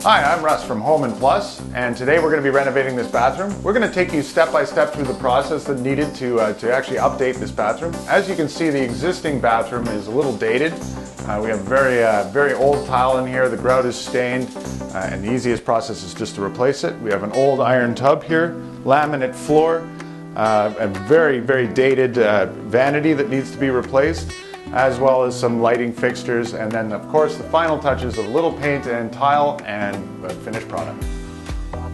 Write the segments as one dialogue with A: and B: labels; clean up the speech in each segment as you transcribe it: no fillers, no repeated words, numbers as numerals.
A: Hi, I'm Russ from HomeNplus, and today we're going to be renovating this bathroom. We're going to take you step by step through the process that needed to actually update this bathroom. As you can see, the existing bathroom is a little dated. We have very old tile in here. The grout is stained, and the easiest process is just to replace it. We have an old iron tub here, laminate floor, a very dated vanity that needs to be replaced, as well as some lighting fixtures, and then of course the final touches of a little paint and tile and finished product.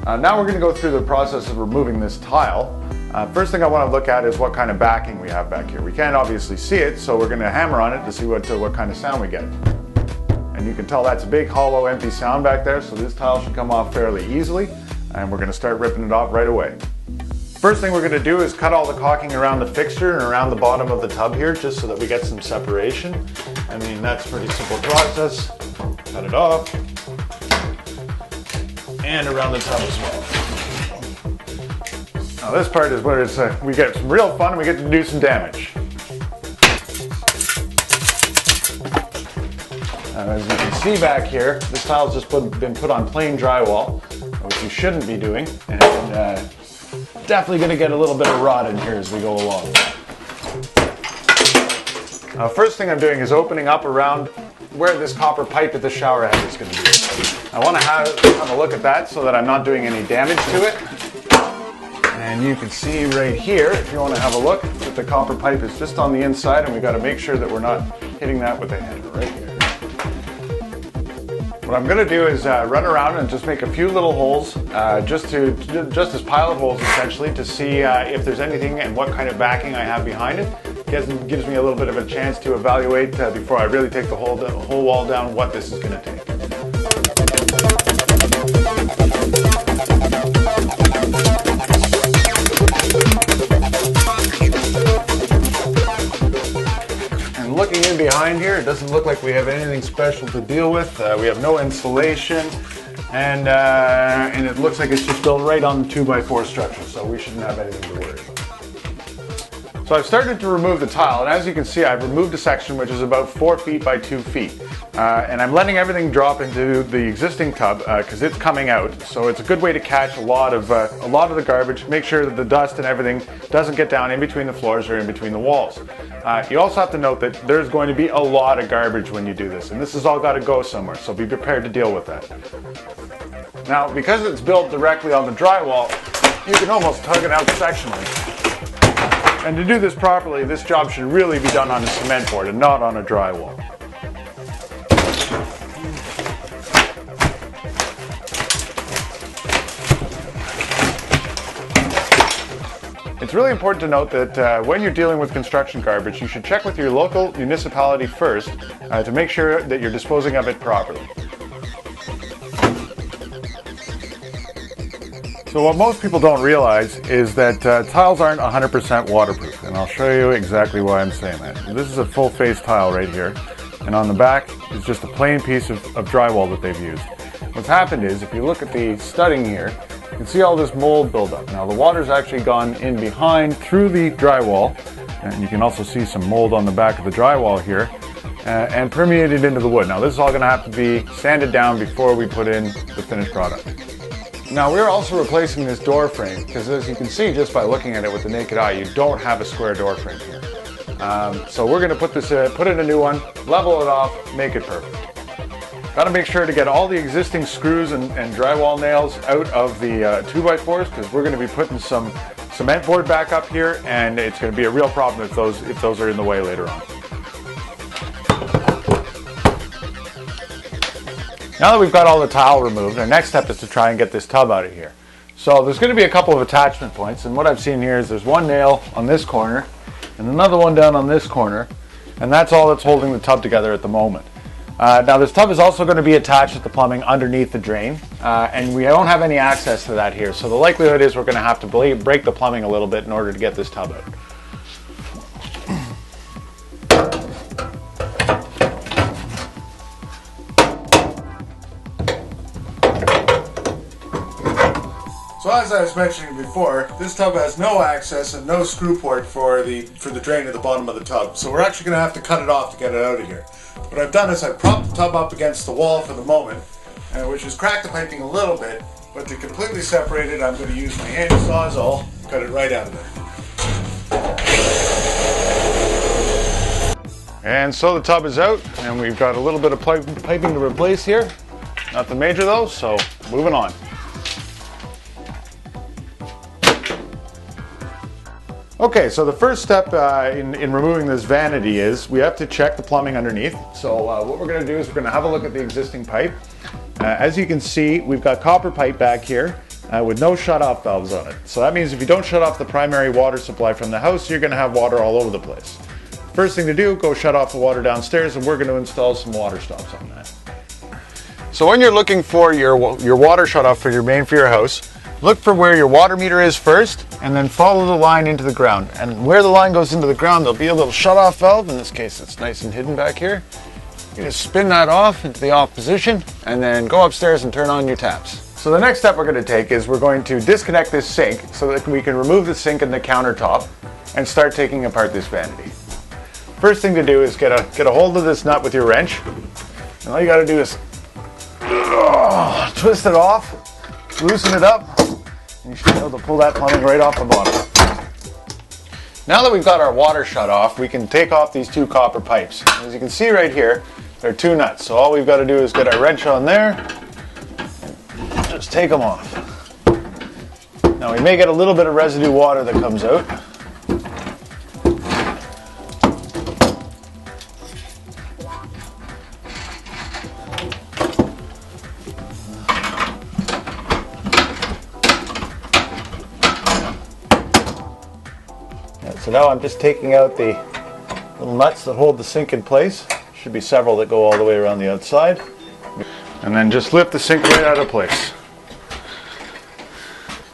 A: Now we're going to go through the process of removing this tile. First thing I want to look at is what kind of backing we have back here. We can't obviously see it, so we're going to hammer on it to see what kind of sound we get. And you can tell that's a big hollow empty sound back there, so this tile should come off fairly easily, and we're going to start ripping it off right away. First thing we're going to do is cut all the caulking around the fixture and around the bottom of the tub here, just so that we get some separation. I mean, that's a pretty simple process. Cut it off. And around the tub as well. Now this part is where we get some real fun and we get to do some damage. As you can see back here, this tile's just been put on plain drywall, which you shouldn't be doing. And definitely going to get a little bit of rot in here as we go along. First thing I'm doing is opening up around where this copper pipe at the shower head is going to be. I want to have a look at that so that I'm not doing any damage to it. And you can see right here, if you want to have a look, that the copper pipe is just on the inside, and we've got to make sure that we're not hitting that with a hammer right here. What I'm going to do is run around and just make a few little holes, just as pilot holes essentially, to see if there's anything and what kind of backing I have behind it. Gives me a little bit of a chance to evaluate before I really take the whole wall down what this is going to take. Looking in behind here, it doesn't look like we have anything special to deal with. We have no insulation, and it looks like it's just built right on the 2x4 structure, so we shouldn't have anything to worry about. So I've started to remove the tile, and as you can see, I've removed a section which is about 4 feet by 2 feet. And I'm letting everything drop into the existing tub because it's coming out. So it's a good way to catch a lot of the garbage, make sure that the dust and everything doesn't get down in between the floors or in between the walls. You also have to note that there's going to be a lot of garbage when you do this, and this has all got to go somewhere, so be prepared to deal with that. Now, because it's built directly on the drywall, you can almost tug it out sectionally. And to do this properly, this job should really be done on a cement board and not on a drywall. It's really important to note that when you're dealing with construction garbage, you should check with your local municipality first to make sure that you're disposing of it properly. So what most people don't realize is that tiles aren't 100% waterproof, and I'll show you exactly why I'm saying that. This is a full face tile right here, and on the back is just a plain piece of drywall that they've used. What's happened is, if you look at the studding here, you can see all this mold buildup. Now the water's actually gone in behind through the drywall, and you can also see some mold on the back of the drywall here, and permeated into the wood. Now this is all going to have to be sanded down before we put in the finished product. Now we're also replacing this door frame because, as you can see just by looking at it with the naked eye, you don't have a square door frame here. So we're going to put in a new one, level it off, make it perfect. Got to make sure to get all the existing screws and drywall nails out of the 2x4s, because we're going to be putting some cement board back up here, and it's going to be a real problem if those are in the way later on. Now that we've got all the tile removed, our next step is to try and get this tub out of here. So there's going to be a couple of attachment points, and what I've seen here is there's one nail on this corner and another one down on this corner, and that's all that's holding the tub together at the moment. Now this tub is also going to be attached to the plumbing underneath the drain, and we don't have any access to that here, so the likelihood is we're going to have to break the plumbing a little bit in order to get this tub out. So as I was mentioning before, this tub has no access and no screw port for the drain at the bottom of the tub. So we're actually going to have to cut it off to get it out of here. What I've done is I've propped the tub up against the wall for the moment, which has cracked the piping a little bit, but to completely separate it, I'm going to use my handy sawzall, cut it right out of there. And so the tub is out, and we've got a little bit of piping to replace here. Nothing major though, so moving on. Okay, so the first step in removing this vanity is we have to check the plumbing underneath. So what we're going to do is we're going to have a look at the existing pipe. As you can see, we've got copper pipe back here with no shut-off valves on it. So that means if you don't shut off the primary water supply from the house, you're going to have water all over the place. First thing to do, go shut off the water downstairs, and we're going to install some water stops on that. So when you're looking for your water shut-off for your main for your house, look for where your water meter is first, and then follow the line into the ground. And where the line goes into the ground, there'll be a little shut-off valve. In this case, it's nice and hidden back here. You just spin that off into the off position, and then go upstairs and turn on your taps. So the next step we're going to take is we're going to disconnect this sink so that we can remove the sink and the countertop and start taking apart this vanity. First thing to do is get a hold of this nut with your wrench. And all you got to do is twist it off, loosen it up, and you should be able to pull that plumbing right off the bottom. Now that we've got our water shut off, we can take off these two copper pipes. As you can see right here, there are two nuts. So all we've got to do is get our wrench on there and just take them off. Now we may get a little bit of residue water that comes out. So now I'm just taking out the little nuts that hold the sink in place. Should be several that go all the way around the outside. And then just lift the sink right out of place.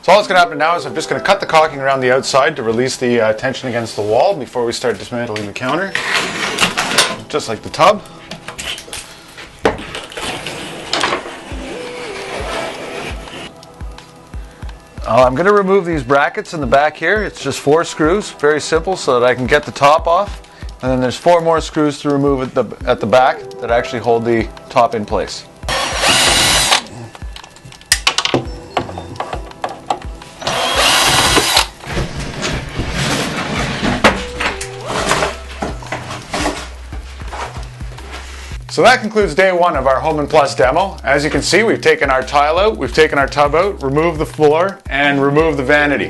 A: So all that's going to happen now is I'm just going to cut the caulking around the outside to release the tension against the wall before we start dismantling the counter. Just like the tub. I'm going to remove these brackets in the back here. It's just 4 screws, very simple, so that I can get the top off. And then there's 4 more screws to remove at the back that actually hold the top in place. So that concludes day 1 of our HomeNplus demo. As you can see, we've taken our tile out, we've taken our tub out, removed the floor, and removed the vanity.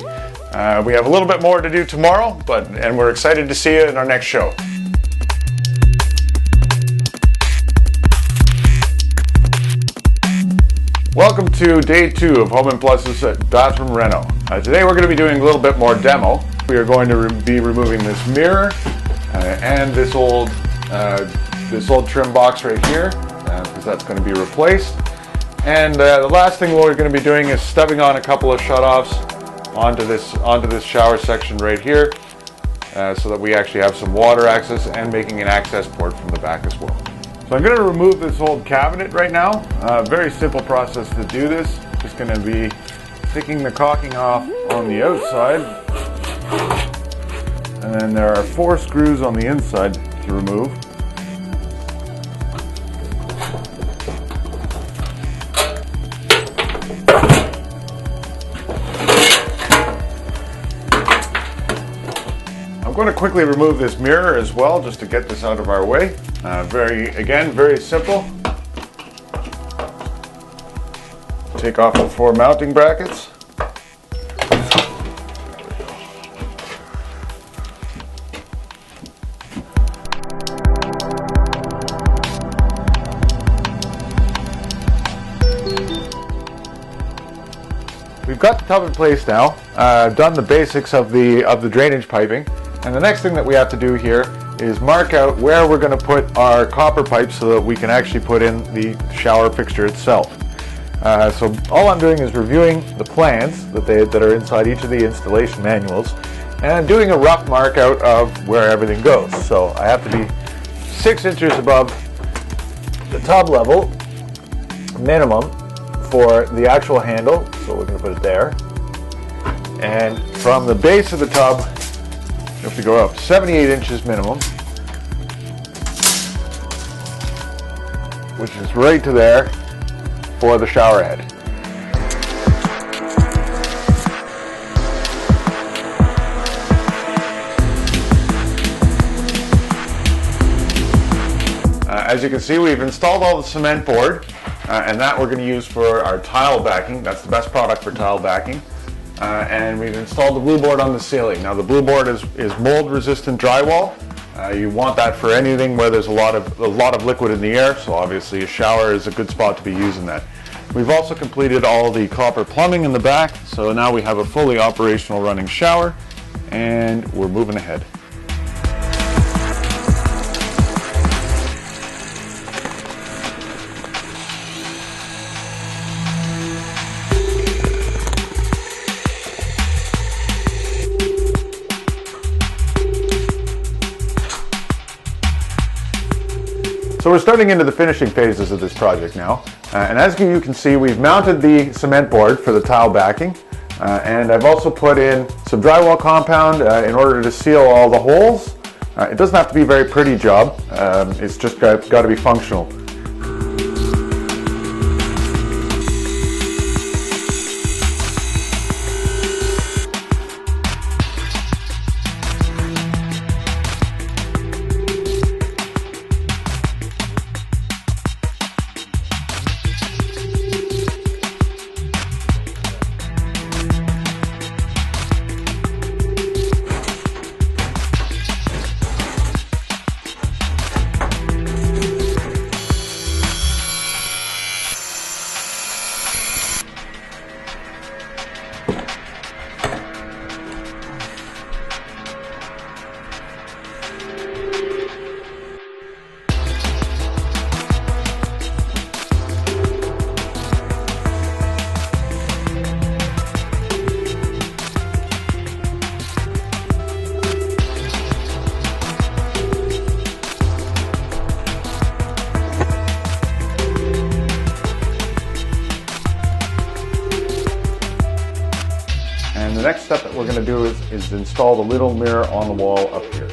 A: We have a little bit more to do tomorrow, and we're excited to see you in our next show. Welcome to day 2 of HomeNplus's bathroom reno. Today we're going to be doing a little bit more demo. We are going to be removing this mirror and this old trim box right here, because that's going to be replaced. And the last thing we're going to be doing is stubbing on a couple of shutoffs onto this shower section right here, so that we actually have some water access, and making an access port from the back as well. So I'm going to remove this old cabinet right now. Very simple process to do this. Just going to be taking the caulking off on the outside, and then there are 4 screws on the inside to remove. I'm going to quickly remove this mirror as well, just to get this out of our way. Very simple. Take off the 4 mounting brackets. We've got the tub in place now, done the basics of the drainage piping, and the next thing that we have to do here is mark out where we're going to put our copper pipes so that we can actually put in the shower fixture itself. So all I'm doing is reviewing the plans that are inside each of the installation manuals, and doing a rough mark out of where everything goes. So I have to be 6 inches above the tub level minimum for the actual handle, so we're going to put it there. And from the base of the tub, you have to go up 78 inches minimum, which is right to there. for the shower head. As you can see, we've installed all the cement board, and that we're going to use for our tile backing. That's the best product for tile backing. And we've installed the blue board on the ceiling. Now the blue board is mold resistant drywall. You want that for anything where there's a lot of liquid in the air, so obviously a shower is a good spot to be using that. We've also completed all the copper plumbing in the back, so now we have a fully operational running shower, and we're moving ahead. So we're starting into the finishing phases of this project now, and as you can see, we've mounted the cement board for the tile backing, and I've also put in some drywall compound in order to seal all the holes. It doesn't have to be a very pretty job, it's just got to be functional. And the next step that we're going to do is install the little mirror on the wall up here.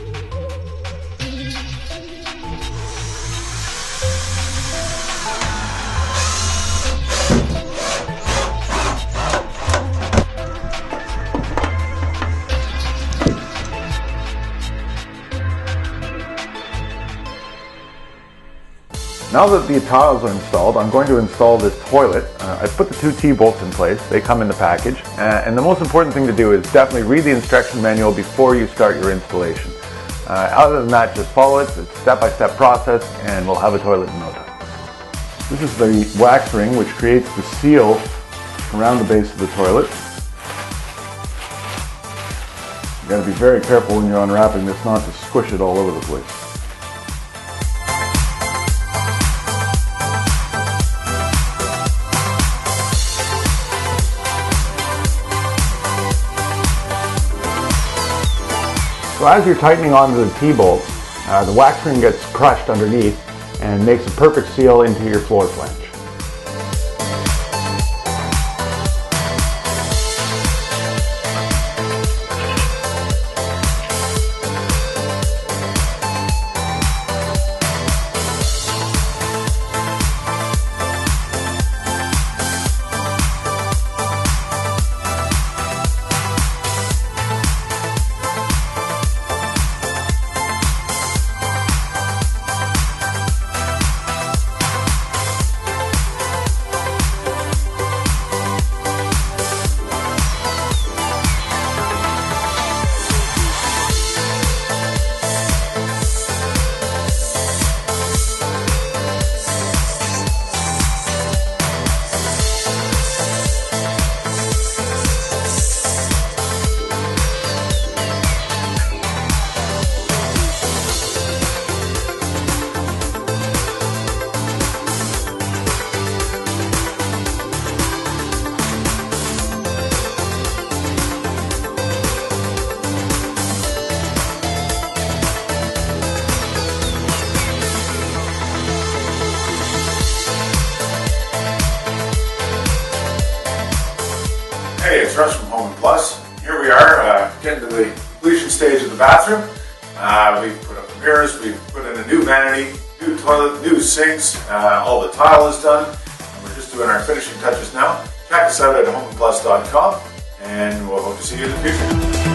A: Now that the tiles are installed, I'm going to install this toilet. I've put the two T-bolts in place. They come in the package. And the most important thing to do is definitely read the instruction manual before you start your installation. Other than that, just follow it. It's a step-by-step process, and we'll have a toilet in no time. This is the wax ring, which creates the seal around the base of the toilet. You've got to be very careful when you're unwrapping this not to squish it all over the place. So as you're tightening onto the T-bolts, the wax ring gets crushed underneath and makes a perfect seal into your floor flange. Hey, it's Russ from HomeNplus. Here we are, getting to the completion stage of the bathroom. We've put up the mirrors, we've put in a new vanity, new toilet, new sinks, all the tile is done, and we're just
B: doing our finishing touches now. Check us out at HomeNplus.com, and we'll hope to see you in the future.